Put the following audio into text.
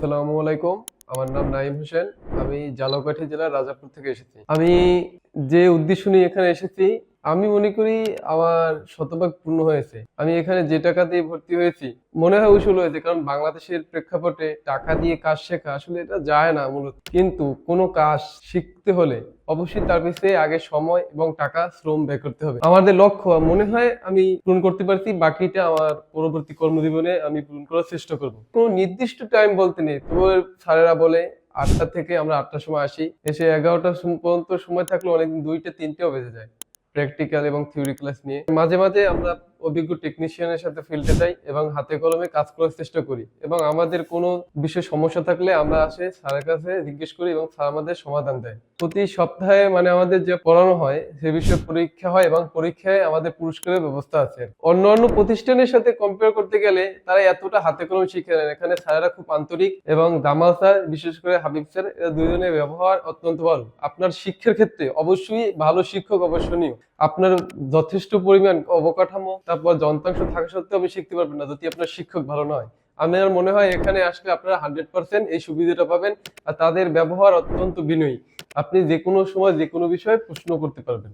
আসসালামু আলাইকুম। আমার নাম নাঈম হোসেন। আমি ঝালকাঠি জেলার রাজাপুর থেকে এসেছি। আমি যে উদ্দেশ্য নিয়ে এখানে এসেছি, আমি মনে করি আমার শতভাগ পূর্ণ হয়েছে। আমি এখানে যে টাকা দিয়ে ভর্তি হয়েছি, মনে হয় উসুল হয়েছে। কারণ বাংলাদেশের প্রেক্ষাপটে টাকা দিয়ে কাজ শেখা আসলে এটা যায় না মূলত। কিন্তু কোনো কাজ শিখতে হলে অবশ্যই তার পিছনে আগে সময় এবং টাকা শ্রম ব্যয় করতে হবে। আমাদের লক্ষ্য মনে হয় আমি পূরণ করতে পারছি, বাকিটা আমার পরবর্তী কর্মজীবনে আমি পূরণ করার চেষ্টা করব। কোনো নির্দিষ্ট টাইম বলতে নেই, তবু স্যারেরা বলে 8টা থেকে আমরা 8টার সময় আসি, এসে 11টা পর্যন্ত সময় থাকলে অনেকদিন 2টা 3টেও বেজে যায় প্র্যাকটিক্যাল এবং থিওরি ক্লাস নিয়ে। মাঝে মাঝে আমরা অভিজ্ঞ টেকনিশিয়ানের সাথে ফিল্ডে যাই এবং হাতে কলমে কাজ করার চেষ্টা করি, এবং আমাদের কোনো বিষয়ে সমস্যা থাকলে আমরা আসে স্যারের কাছে জিজ্ঞেস করি এবং স্যার আমাদের সমাধান দেয়। প্রতি সপ্তাহে আমাদের যে পড়ানো হয় সে বিষয়ে পরীক্ষা হয়, এবং পরীক্ষায় আমাদের পুরস্কারের ব্যবস্থা আছে। অন্যান্য প্রতিষ্ঠানের সাথে কম্পেয়ার করতে গেলে তারা এতটা হাতে কলমে শিখে নেন। এখানে স্যারেরা খুব আন্তরিক, এবং দামাল স্যার, বিশেষ করে হাবিব স্যার, এরা দুইজনের ব্যবহার অত্যন্ত ভালো। আপনার শিক্ষার ক্ষেত্রে অবশ্যই ভালো শিক্ষক অবশ্যনীয়। আপনার যথেষ্ট পরিমাণ অবকাঠামো তারপর যন্ত্রাংশ থাকা সত্ত্বেও আপনি শিখতে পারবেন না যদি আপনার শিক্ষক ভালো নয়। আমার মনে হয় এখানে আসলে আপনারা 100% এই সুবিধাটা পাবেন। আর তাদের ব্যবহার অত্যন্ত বিনয়ী। আপনি যে কোনো সময় যে কোনো বিষয়ে প্রশ্ন করতে পারবেন।